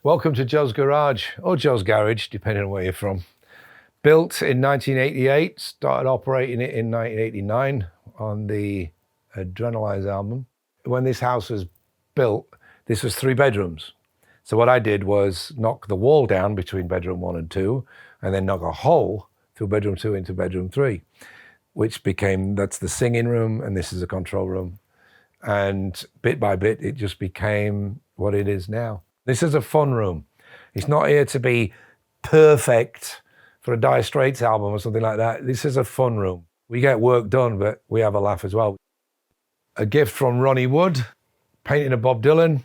Welcome to Joe's Garage, or Joe's Garage, depending on where you're from. Built in 1988, started operating it in 1989 on the Adrenalize album. When this house was built, this was 3 bedrooms. So what I did was knock the wall down between bedroom 1 and 2, and then knock a hole through bedroom 2 into bedroom 3, which became, that's the singing room, and this is a control room. And bit by bit, it just became what it is now. This is a fun room. It's not here to be perfect for a Dire Straits album or something like that. This is a fun room. We get work done, but we have a laugh as well. A gift from Ronnie Wood, painting of Bob Dylan,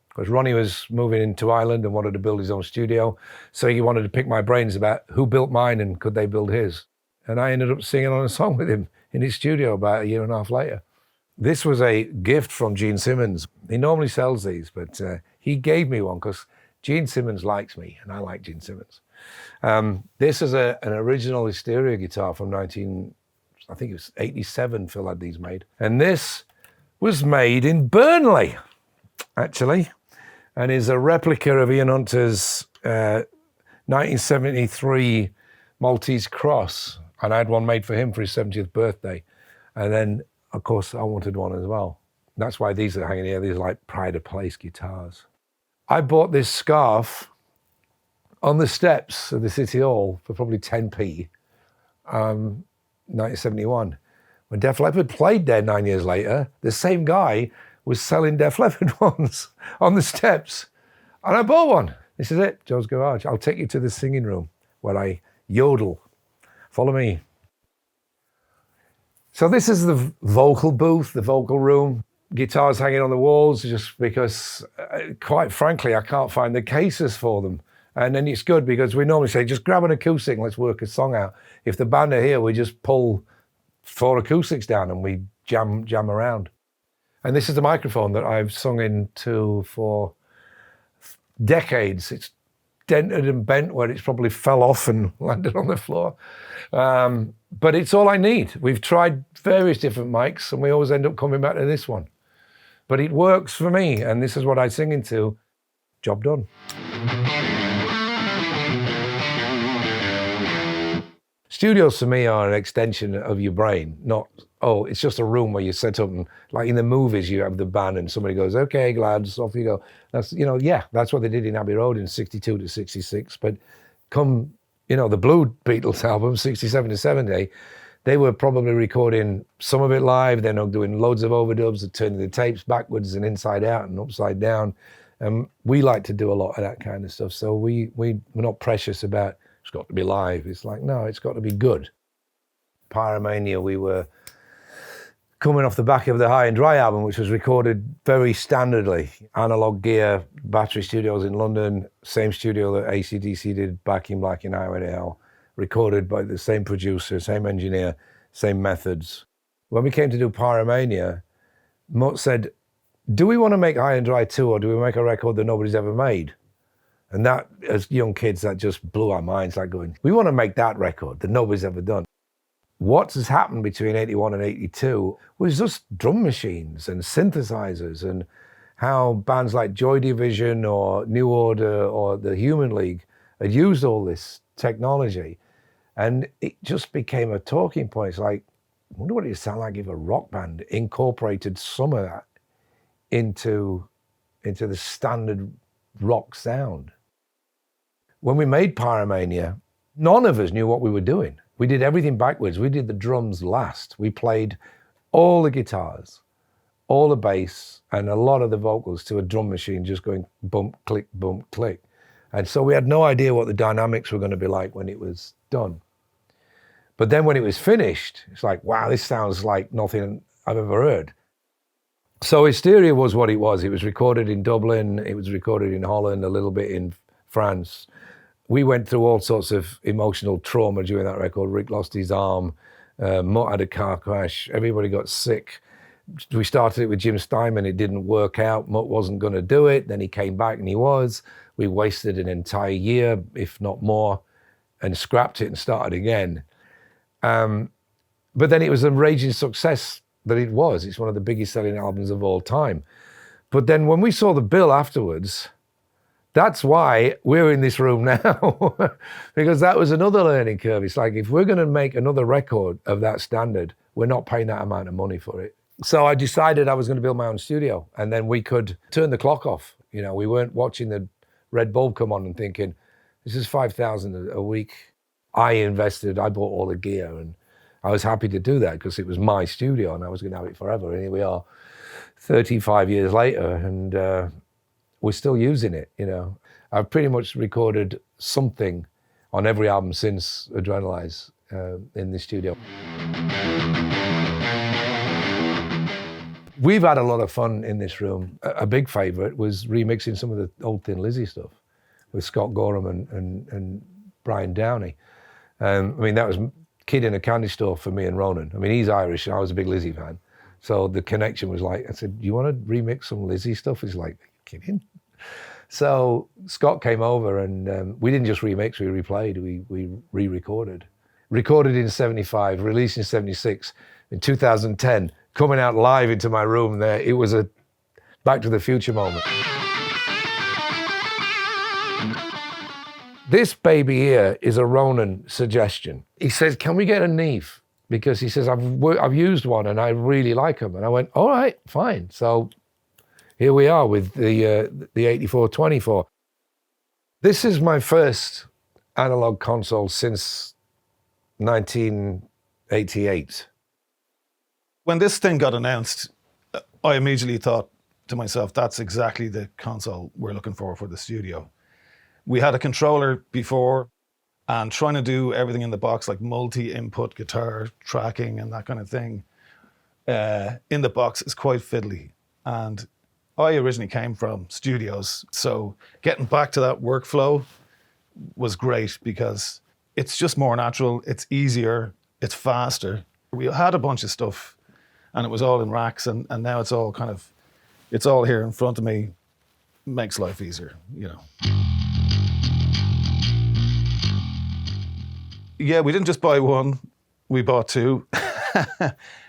because Ronnie was moving into Ireland and wanted to build his own studio. So he wanted to pick my brains about who built mine and could they build his. And I ended up singing on a song with him in his studio about a year and a half later. This was a gift from Gene Simmons. He normally sells these, but he gave me one because Gene Simmons likes me and I like Gene Simmons. This is an original Hysteria guitar from I think it was 87, Phil had these made. And this was made in Burnley, actually, and is a replica of Ian Hunter's 1973 Maltese Cross. And I had one made for him for his 70th birthday. And then, of course, I wanted one as well. That's why these are hanging here. These are like pride of place guitars. I bought this scarf on the steps of the City Hall for probably 10p, 1971. When Def Leppard played there 9 years later, the same guy was selling Def Leppard ones on the steps. And I bought one. This is it, Joe's Garage. I'll take you to the singing room where I yodel. Follow me. So this is the vocal booth, the vocal room. Guitars hanging on the walls just because, quite frankly, I can't find the cases for them. And then it's good because we normally say, just grab an acoustic and let's work a song out. If the band are here, we just pull 4 acoustics down and we jam around. And this is the microphone that I've sung into for decades. It's dented and bent where it's probably fell off and landed on the floor. But it's all I need. We've tried various different mics and we always end up coming back to this one. But it works for me, and this is what I sing into. Job done. Studios for me are an extension of your brain, not, oh, it's just a room where you set up and, like in the movies, you have the band and somebody goes, okay, lads, off you go. That's, yeah, that's what they did in Abbey Road in 62 to 66. But come, the Blue Beatles album, 67 to 70, they were probably recording some of it live. They're not doing loads of overdubs, they're turning the tapes backwards and inside out and upside down. We like to do a lot of that kind of stuff. So we're not precious about, it's got to be live. It's like, no, it's got to be good. Pyromania, we were coming off the back of the High and Dry album, which was recorded very standardly. Analogue gear, Battery Studios in London, same studio that AC/DC did Back in Black in Highway to Hell, recorded by the same producer, same engineer, same methods. When we came to do Pyromania, Mutt said, do we want to make High and Dry 2 or do we make a record that nobody's ever made? And that, as young kids, that just blew our minds, like going, we want to make that record that nobody's ever done. What has happened between 81 and 82 was just drum machines and synthesizers, and how bands like Joy Division or New Order or the Human League had used all this technology. And it just became a talking point. It's like, I wonder what it'd sound like if a rock band incorporated some of that into the standard rock sound. When we made Pyromania, none of us knew what we were doing. We did everything backwards. We did the drums last. We played all the guitars, all the bass, and a lot of the vocals to a drum machine just going bump, click, bump, click. And so we had no idea what the dynamics were going to be like when it was done. But then when it was finished, it's like, wow, this sounds like nothing I've ever heard. So Hysteria was what it was. It was recorded in Dublin. It was recorded in Holland, a little bit in France. We went through all sorts of emotional trauma during that record. Rick lost his arm. Mutt had a car crash. Everybody got sick. We started it with Jim Steinman. It didn't work out. Mutt wasn't going to do it. Then he came back and he was. We wasted an entire year, if not more, and scrapped it and started again. But then it was a raging success that it was. It's one of the biggest selling albums of all time. But then when we saw the bill afterwards, That's why we're in this room now, because that was another learning curve. It's like, if we're going to make another record of that standard, we're not paying that amount of money for it. So I decided I was going to build my own studio, and then we could turn the clock off. You know, we weren't watching the red bulb come on and thinking, this is $5,000 a week. I bought all the gear, and I was happy to do that because it was my studio and I was going to have it forever. And here we are 35 years later, and we're still using it, you know. I've pretty much recorded something on every album since Adrenalize in the studio. We've had a lot of fun in this room. A big favorite was remixing some of the old Thin Lizzy stuff with Scott Gorham and Brian Downey. I mean, that was kid in a candy store for me and Ronan. I mean, he's Irish and I was a big Lizzy fan. So the connection was like, I said, you want to remix some Lizzy stuff? He's like, are you kidding? So Scott came over, and we didn't just remix, we replayed, we re-recorded. Recorded in 75, released in 76. In 2010, coming out live into my room there, it was a Back to the Future moment. This baby here is a Ronan suggestion. He says, can we get a Neve? Because he says, I've used one and I really like them. And I went, all right, fine. So here we are with the 8424. This is my first analog console since 1988. When this thing got announced, I immediately thought to myself, that's exactly the console we're looking for the studio. We had a controller before, and trying to do everything in the box, like multi-input guitar tracking and that kind of thing, in the box is quite fiddly. And I originally came from studios, so getting back to that workflow was great because it's just more natural, it's easier, it's faster. We had a bunch of stuff and it was all in racks, and now it's all it's all here in front of me. Makes life easier, you know. Yeah, we didn't just buy one, we bought two.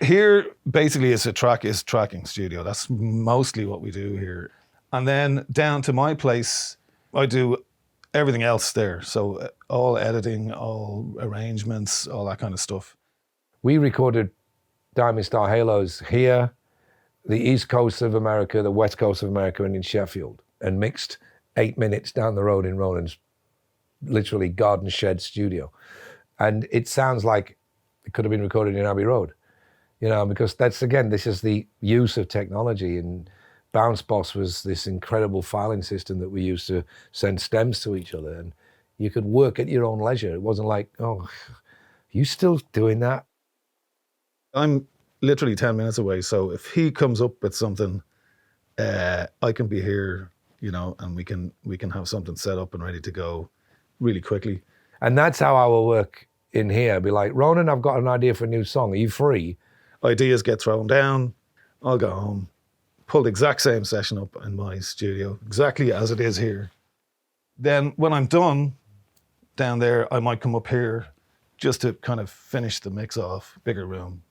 Here, basically, is tracking studio. That's mostly what we do here. And then down to my place, I do everything else there. So all editing, all arrangements, all that kind of stuff. We recorded Diamond Star Halos here, the East Coast of America, the West Coast of America, and in Sheffield, and mixed 8 minutes down the road in Ronan's literally garden shed studio. And it sounds like it could have been recorded in Abbey Road, you know, because this is the use of technology. And Bounce Boss was this incredible filing system that we used to send stems to each other, and you could work at your own leisure. It wasn't like, oh, you still doing that? I'm literally 10 minutes away, so if he comes up with something, I can be here, you know, and we can have something set up and ready to go really quickly. And that's how I will work in here. Be like, Ronan, I've got an idea for a new song. Are you free? Ideas get thrown down. I'll go home, pull the exact same session up in my studio, exactly as it is here. Then when I'm done down there, I might come up here just to kind of finish the mix off, bigger room.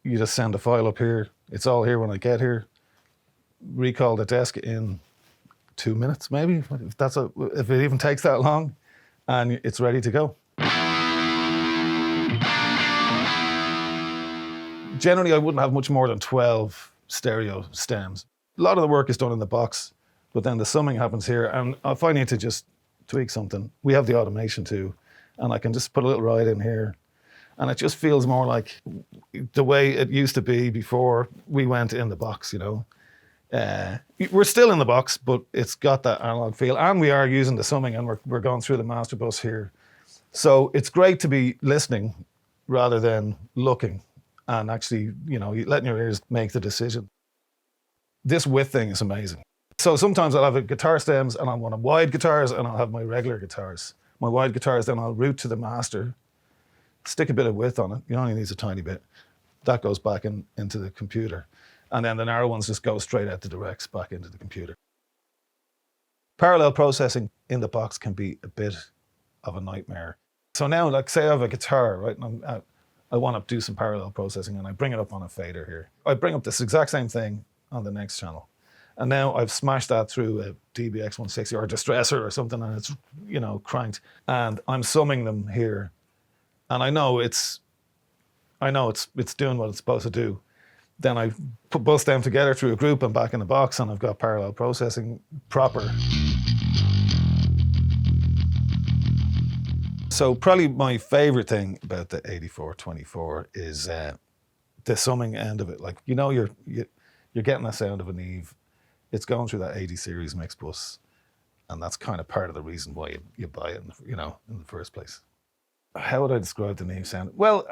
You just send a file up here. It's all here when I get here. Recall the desk in 2 minutes, maybe, if it even takes that long, and it's ready to go. Generally, I wouldn't have much more than 12 stereo stems. A lot of the work is done in the box, but then the summing happens here, and if I need to just tweak something, we have the automation too, and I can just put a little ride in here, and it just feels more like the way it used to be before we went in the box, you know. We're still in the box, but it's got that analog feel, and we are using the summing, and we're going through the master bus here. So it's great to be listening rather than looking, and actually, you know, letting your ears make the decision. This width thing is amazing. So sometimes I'll have a guitar stems, and I'll want wide guitars, and I'll have my regular guitars. My wide guitars, then I'll route to the master, stick a bit of width on it. It only needs a tiny bit. That goes back into the computer. And then the narrow ones just go straight out the directs back into the computer. Parallel processing in the box can be a bit of a nightmare. So now, like, say I have a guitar, right, and I want to do some parallel processing, and I bring it up on a fader here. I bring up this exact same thing on the next channel, And now I've smashed that through a DBX 160 or a distressor or something, and it's, cranked. And I'm summing them here. And I know it's doing what it's supposed to do. Then I bust them together through a group and back in the box, and I've got parallel processing proper. So probably my favorite thing about the 8424 is the summing end of it. Like, you're getting a sound of a Neve. It's going through that 80 series mix bus, and that's kind of part of the reason why you buy it, in the first place. How would I describe the Neve sound? Well,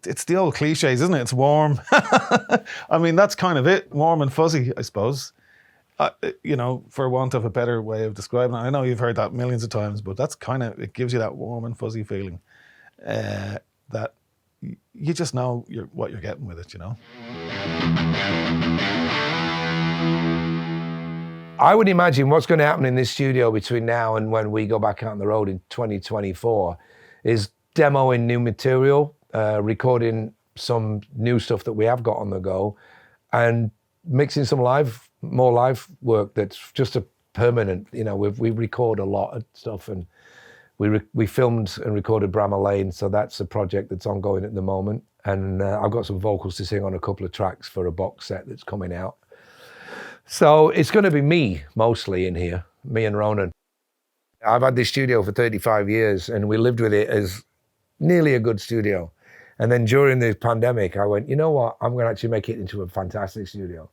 it's the old cliches, isn't it? It's warm. I mean, that's kind of it. Warm and fuzzy, I suppose. For want of a better way of describing it. I know you've heard that millions of times, but that's it gives you that warm and fuzzy feeling that you just know what you're getting with it, I would imagine what's going to happen in this studio between now and when we go back out on the road in 2024 is demoing new material, recording some new stuff that we have got on the go, and mixing some more live work that's just a permanent. We record a lot of stuff, and we filmed and recorded Bramall Lane, so that's a project that's ongoing at the moment. And I've got some vocals to sing on a couple of tracks for a box set that's coming out. So it's going to be me mostly in here, me and Ronan. I've had this studio for 35 years, and we lived with it as nearly a good studio. And then during the pandemic, I went, you know what? I'm going to actually make it into a fantastic studio.